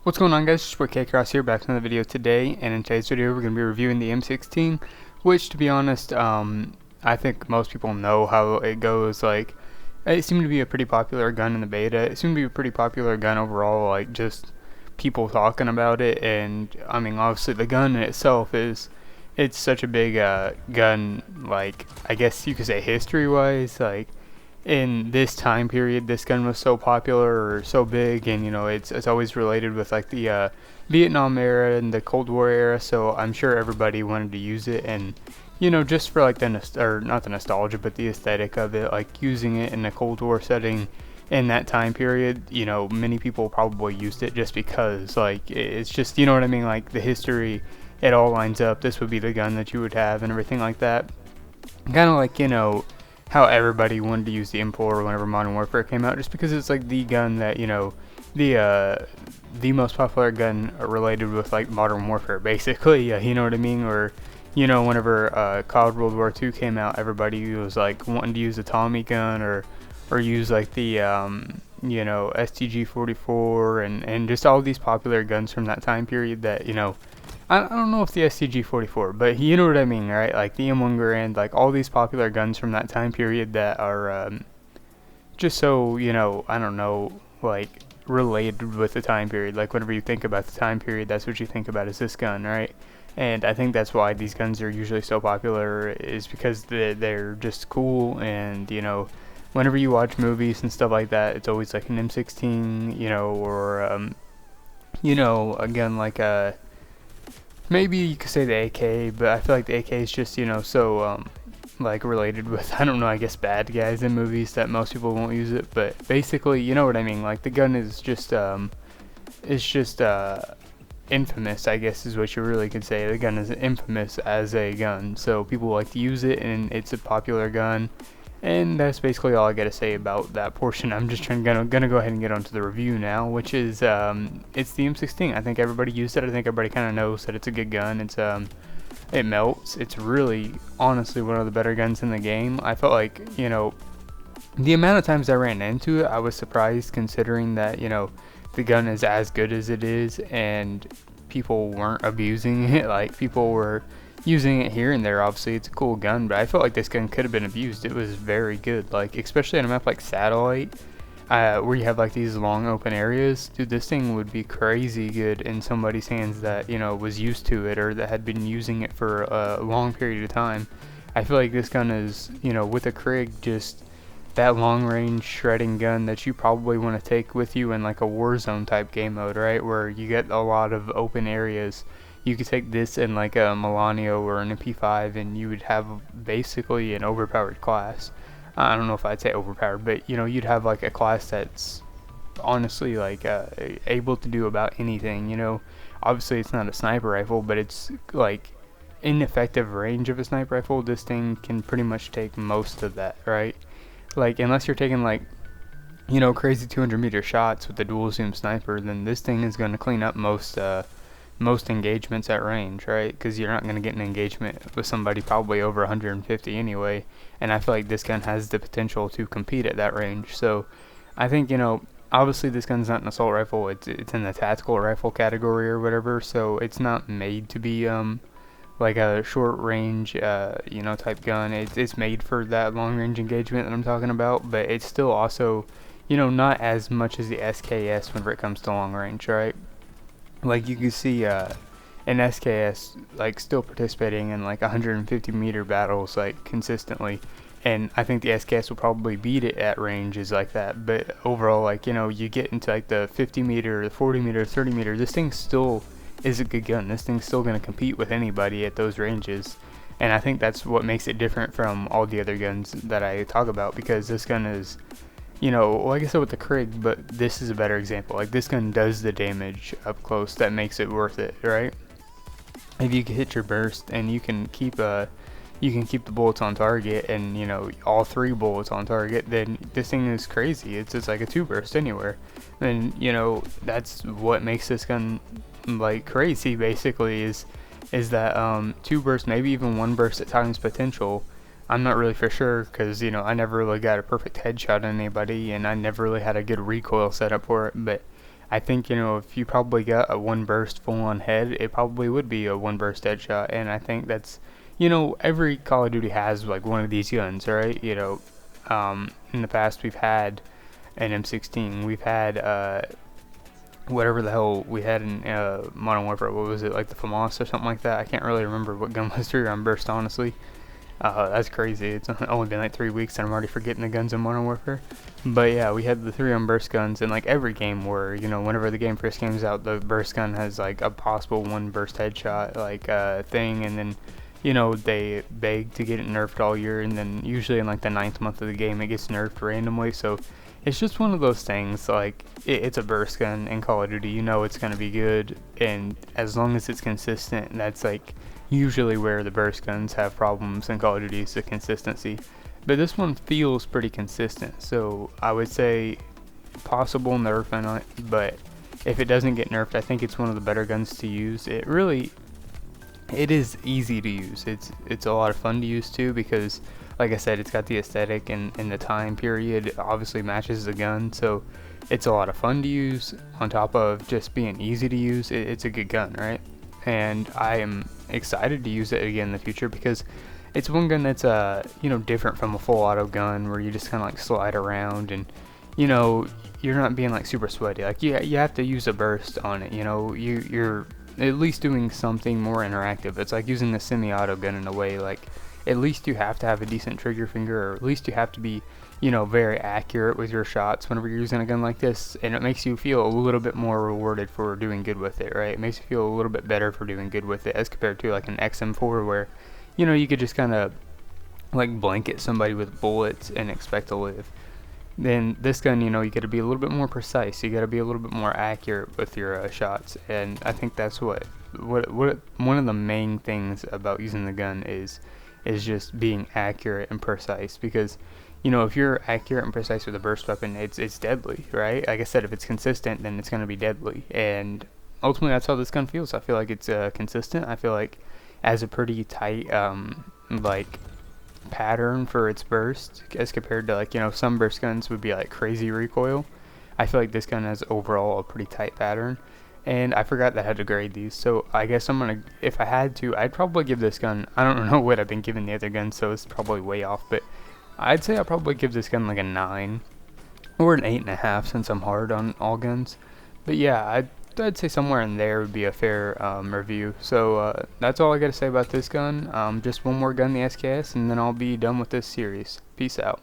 What's going on, guys? It's your boy K-Cross here, back with another video today, and in today's video we're going to be reviewing the M16, which, to be honest, I think most people know how it goes. Like, it seemed to be a pretty popular gun in the beta. It seemed to be a pretty popular gun overall, like, just people talking about it, and, I mean, obviously the gun in itself it's such a big, gun, like, I guess you could say history-wise, like, in this time period this gun was so popular or so big, and it's always related with like the Vietnam era and the Cold War era, so I'm sure everybody wanted to use it, and just for like or not the nostalgia but the aesthetic of it, like using it in a Cold War setting in that time period. Many people probably used it just because, like, it's just, you know what I mean, like the history, it all lines up. This would be the gun that you would have and everything like that, kind of like how everybody wanted to use the M4 whenever Modern Warfare came out, just because it's like the gun that, the most popular gun related with like Modern Warfare, basically. You know what I mean? Or whenever Cod World War II came out, everybody was like wanting to use a Tommy gun, or use like the STG-44, and just all these popular guns from that time period that, I don't know if the STG-44, but you know what I mean, right? Like the M1 Garand, like all these popular guns from that time period that are just so, I don't know, like related with the time period. Like whenever you think about the time period, that's what you think about is this gun, right? And I think that's why these guns are usually so popular, is because they're just cool, and whenever you watch movies and stuff like that, it's always like an M16, or a gun like a, maybe you could say the AK, but I feel like the AK is just, so, like, related with, I don't know, I guess bad guys in movies that most people won't use it, but basically, you know what I mean, like, the gun is just, infamous, I guess is what you really could say. The gun is infamous as a gun, so people like to use it, and it's a popular gun. And that's basically all I gotta say about that portion. I'm just gonna go ahead and get onto the review now, which is it's the M16. I think everybody used it. I think everybody kind of knows that it's a good gun. It melts. It's really, honestly, one of the better guns in the game. I felt like, the amount of times I ran into it, I was surprised, considering that, the gun is as good as it is, and people weren't abusing it. Like, people were using it here and there. Obviously it's a cool gun, but I felt like this gun could have been abused. It was very good, like especially on a map like Satellite, where you have like these long open areas. Dude, this thing would be crazy good in somebody's hands that was used to it, or that had been using it for a long period of time. I feel like this gun is, with a Krig, just that long range shredding gun that you probably want to take with you in like a Warzone type game mode, right, where you get a lot of open areas. You could take this in like a Milano or an MP5, and you would have basically an overpowered class. I don't know if I'd say overpowered, but you'd have like a class that's honestly like able to do about anything. Obviously it's not a sniper rifle, but it's like in effective range of a sniper rifle. This thing can pretty much take most of that, right? Like, unless you're taking like crazy 200-meter shots with the dual zoom sniper, then this thing is going to clean up most engagements at range, right? Because you're not going to get an engagement with somebody probably over 150 anyway, and I feel like this gun has the potential to compete at that range. So I think, obviously this gun's not an assault rifle, it's in the tactical rifle category or whatever, so it's not made to be like a short range type gun. It's made for that long range engagement that I'm talking about, but it's still also not as much as the SKS whenever it comes to long range, right? Like, you can see an SKS like still participating in like 150-meter battles like consistently, and I think the SKS will probably beat it at ranges like that. But overall, like, you get into like the 50-meter, the 40-meter, 30-meter, this thing still is a good gun. This thing's still going to compete with anybody at those ranges, and I think that's what makes it different from all the other guns that I talk about, because this gun is, like I said with the Krig, but this is a better example. Like, this gun does the damage up close that makes it worth it, right? If you can hit your burst and you can keep the bullets on target, and all 3 bullets on target, then this thing is crazy. It's just like a 2 burst anywhere, and that's what makes this gun like crazy, basically, is that 2 burst, maybe even 1 burst at times potential. I'm not really for sure, because I never really got a perfect headshot on anybody, and I never really had a good recoil setup for it, but I think, if you probably got a one burst full on head, it probably would be a one burst headshot. And I think that's, every Call of Duty has like one of these guns, right? In the past we've had an M16, we've had whatever the hell we had in Modern Warfare. What was it, like the FAMAS or something like that? I can't really remember what gun was 3-round burst, honestly. That's crazy. It's only been like 3 weeks and I'm already forgetting the guns in Modern Warfare. But yeah, we had the 3-round burst guns in like every game where, whenever the game first comes out, the burst gun has like a possible one burst headshot like thing, and then they beg to get it nerfed all year, and then usually in like the 9th month of the game it gets nerfed randomly. So it's just one of those things, like it's a burst gun in Call of Duty, it's going to be good, and as long as it's consistent, that's like usually where the burst guns have problems in Call of Duty, is the consistency. But this one feels pretty consistent, so I would say possible nerf on it, but if it doesn't get nerfed, I think it's one of the better guns to use. It is easy to use. It's a lot of fun to use too, because like I said, it's got the aesthetic, and the time period obviously matches the gun, so it's a lot of fun to use. On top of just being easy to use, it's a good gun, right? And I am excited to use it again in the future, because it's one gun that's different from a full auto gun where you just kind of like slide around, and you're not being like super sweaty. Like you have to use a burst on it. You're at least doing something more interactive. It's like using the semi-auto gun in a way. Like at least you have to have a decent trigger finger, or at least you have to be very accurate with your shots whenever you're using a gun like this, and it makes you feel a little bit more rewarded for doing good with it, right? It makes you feel a little bit better for doing good with it as compared to like an XM4 where you could just kind of like blanket somebody with bullets and expect to live. Then this gun, you gotta be a little bit more precise, you gotta be a little bit more accurate with your shots, and I think that's what one of the main things about using the gun is just being accurate and precise, because if you're accurate and precise with a burst weapon, it's deadly, right? Like I said, if it's consistent, then it's going to be deadly, and ultimately that's how this gun feels. I feel like it's consistent. I feel like it has a pretty tight like pattern for its burst, as compared to like some burst guns would be like crazy recoil. I feel like this gun has overall a pretty tight pattern. And I forgot that I had to grade these, so I guess if I had to, I'd probably give this gun, I don't know what I've been giving the other guns, so it's probably way off, but I'd say I'll probably give this gun like a 9 or an 8.5, since I'm hard on all guns. But yeah, I'd say somewhere in there would be a fair review. So that's all I got to say about this gun. Just one more gun, the SKS, and then I'll be done with this series. Peace out.